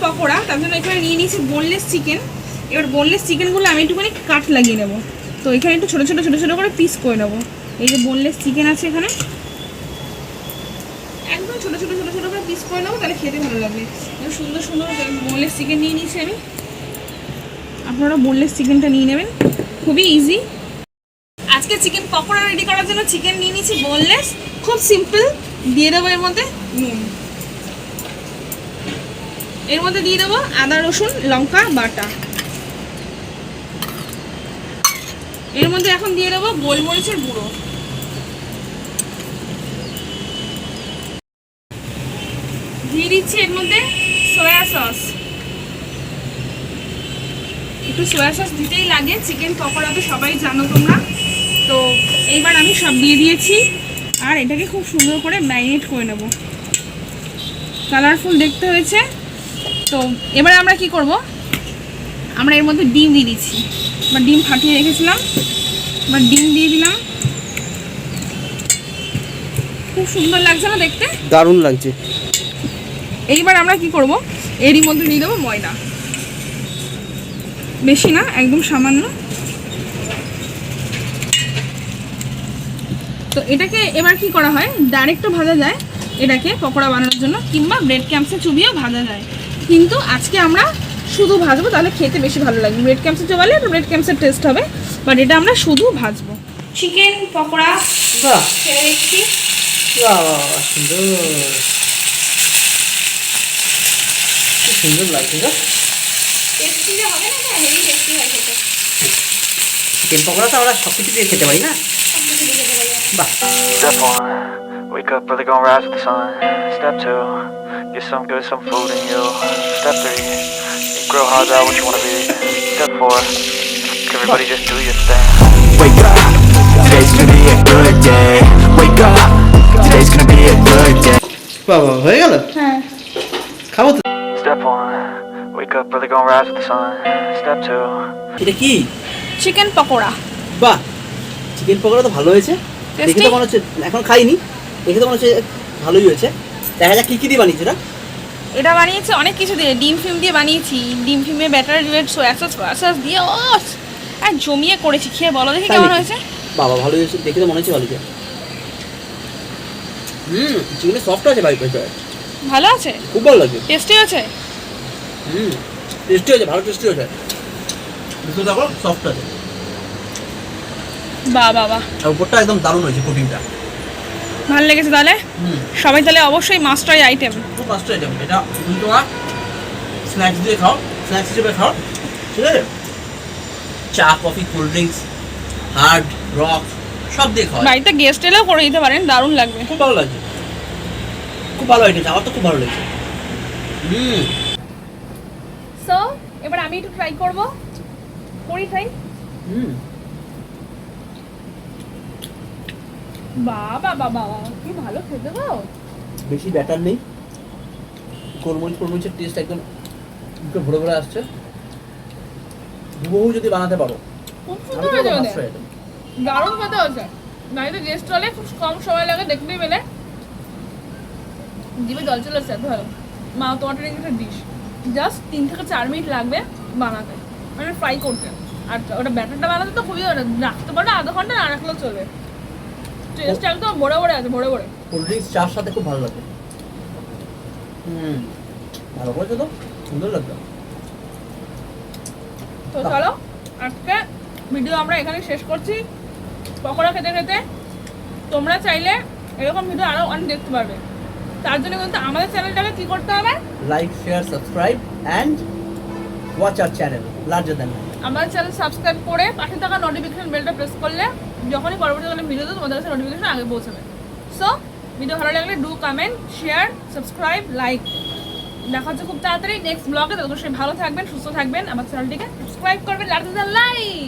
পকোড়া, তার জন্য এখানে নিয়ে নিয়েছি বোনলেস চিকেন। এবার বোনলেস চিকেনগুলো আমি একটুখানি কাট লাগিয়ে নেবো। তো এখানে একটু ছোটো ছোটো ছোটো ছোটো করে পিস করে নেবো। এই যে বোনলেস চিকেন আছে এখানে, একদম ছোটো ছোটো ছোটো ছোটো করে পিস করে নেবো, তাহলে খেতে ভালো লাগবে। সুন্দর সুন্দর বোনলেস চিকেন নিয়ে নিয়েছি আমি, আপনারা বোনলেস চিকেনটা নিয়ে নেবেন, খুবই ইজি। আজকে চিকেন পকোড়া রেডি করার জন্য চিকেন নিয়ে নিয়েছি বোনলেস, খুব সিম্পল। দিয়ে দেবো এর মধ্যে নুন, এর মধ্যে দিয়ে দেবো আদা রসুন লঙ্কা বাটা, এর মধ্যে এখন দিয়ে দেবো গোলমরিচের গুঁড়ো, দিয়ে দিচ্ছি এর মধ্যে সয়া সস। একটু সয়া সস দিতেই লাগে, চিকেন পকোড়া তো সবাই জানো তোমরা। তো এইবার আমি সব দিয়ে দিয়েছি, আর এটাকে খুব সুন্দর করে ম্যারিনেট করে নেব। কালারফুল দেখতে হয়েছে। তো এবার আমরা কি করব, আমরা এর মধ্যে ডিম দিয়ে দিচ্ছি। এবার ডিম ফাটিয়ে রেখেছিলাম, এবার ডিম দিয়ে দিলাম। খুব সুন্দর লাগছে না দেখতে? দারুণ লাগছে। এইবার আমরা কি করব, এরই মধ্যে দিয়ে দেবো ময়দা, বেশি না, একদম সামান্য। তো এটাকে এবার কি করা হয়, ডাইরেক্টও ভাজা যায় এটাকে পকোড়া বানানোর জন্য, কিংবা ব্রেড ক্যাম্পসে চুবিয়েও ভাজা যায়। কিন্তু আজকে আমরা শুধু ভাজবো, তাহলে খেতে বেশি ভালো লাগবে। ব্রেড ক্যাম্পসে চোবালে একটু ব্রেড ক্যাম্পসের টেস্ট হবে, বাট এটা আমরা শুধু ভাজবো। চিকেন পকোড়া ছেড়ে দিচ্ছি। সুন্দর, সুন্দর লাগছে। টেস্টি যে হবে না, হেভি টেস্টি হয় খেতে। চিকেন পকোড়া তো আমরা সব কিছু দিয়ে খেতে পারি না? বাহ। Step 1, wake up early, gonna rise with the sun. Step 2, get some good, some food in you. Step 3, grow hard out what you wanna be. Step 4, everybody just do your thing. Wake up, today's gonna be a good day. Wake up, today's gonna be a good day. বাবা, হয়ে গেল? হ্যাঁ, খাবো তো। Step 1, wake up early, gonna rise with the sun. Step 2, এটা কি? Chicken pakora. বাহ, chicken pakora তো ভালো হয়েছে। দেখে তো মনে হচ্ছে, এখন খাইনি, দেখে তো মনে হচ্ছে ভালোই হয়েছে। দেখা যাক কি কি দিয়ে বানিয়েছে না? এটা বানিয়েছে অনেক কিছু দিয়ে, ডিম ফিম দিয়ে বানিয়েছি, ডিম ফিমে ব্যাটার দিয়ে সোয়া সস দিয়ে আর জমিয়ে করেছি। খেয়ে বলো দেখি কেমন হয়েছে। বাবা, ভালো হয়েছে, দেখে তো মনে হচ্ছে ভালো হয়েছে। চিকেন সফট আছে ভাই, ভালো আছে, খুব ভালো লাগে, টেস্টি আছে। টেস্টি আছে, ভালো টেস্টি আছে। ভিতরে দেখো সফট আছে। বাহ বাহ বাহ, আর উপরটা একদম দারুণ হয়েছে, প্রোটিনটা ভালো লেগেছে। তাহলে সবাই তাহলে অবশ্যই মাস্ট ট্রাই আইটেম। খুব মাস্ট আইটেম এটা। তুমি তোমার স্ন্যাক্স দিয়ে খাও, স্ন্যাক্স হিসেবে খাও, ঠিক আছে? চা, coffee, cold drinks, hard rock সব দিয়ে খাও। বাড়িতে গেস্ট এলেও করে দিতে পারেন, দারুণ লাগবে। খুব ভালো লাগছে, খুব ভালো আইটেম, আমার তো খুব ভালো লাগছে। সো এবার আমি একটু ট্রাই করব, করি ট্রাই। বাবা বাবা, কি ভালো খেতে গো। বেশি ব্যাটার নেই, গোলমরিচের টেস্ট একদম মুখে ভরে ভরে আসছে। হুবহু যদি বানাতে পারো, খুব সুন্দর হয়েছে, দারুণ খেতে হয়েছে। বাড়িতে গেস্ট হলে খুব কম সময় লাগে, দেখতেই পেলে জিভে জল চলে আসছে, এত ভালো। মা তোমার একটা ডিশ জাস্ট 3 থেকে 4 মিনিট লাগবে বানাতে, মানে ফ্রাই করতে। আর ওটা ব্যাটারটা বানাতে তো খুবই রাখতে পারো, আধা ঘন্টা না রাখলেও চলবে। টেস্ট একদম ভরে ভরে আছে, ভরে ভরে। কোল্ড ড্রিঙ্কস চার সাথে খুব ভালো লাগে। ভালো করেছে তো, সুন্দর লাগবে। তো চলো আজকে ভিডিও আমরা এখানে শেষ করছি পকোড়া খেতে খেতে। তোমরা চাইলে এরকম ভিডিও আরও অনেক দেখতে পারবে। তার জন্য কিন্তু আমাদের চ্যানেলটাকে কি করতে হবে, like share subscribe and watch our channel larger than life. আমাদের চ্যানেল সাবস্ক্রাইব করে পাশে থাকা নোটিফিকেশন বেলটা প্রেস করলে যখনই পরবর্তীকালে ভিডিও দেবো তোমাদের কাছে নোটিফিকেশন আগে পৌঁছাবে। সো ভিডিও ভালো লাগলে do comment share subscribe like. দেখা হচ্ছে খুব তাড়াতাড়ি নেক্সট ব্লগে। ততক্ষণ ভালো থাকবেন, সুস্থ থাকবেন, আমার চ্যানেলটিকে সাবস্ক্রাইব করবেন, লার্জার দ্যান লাইফ।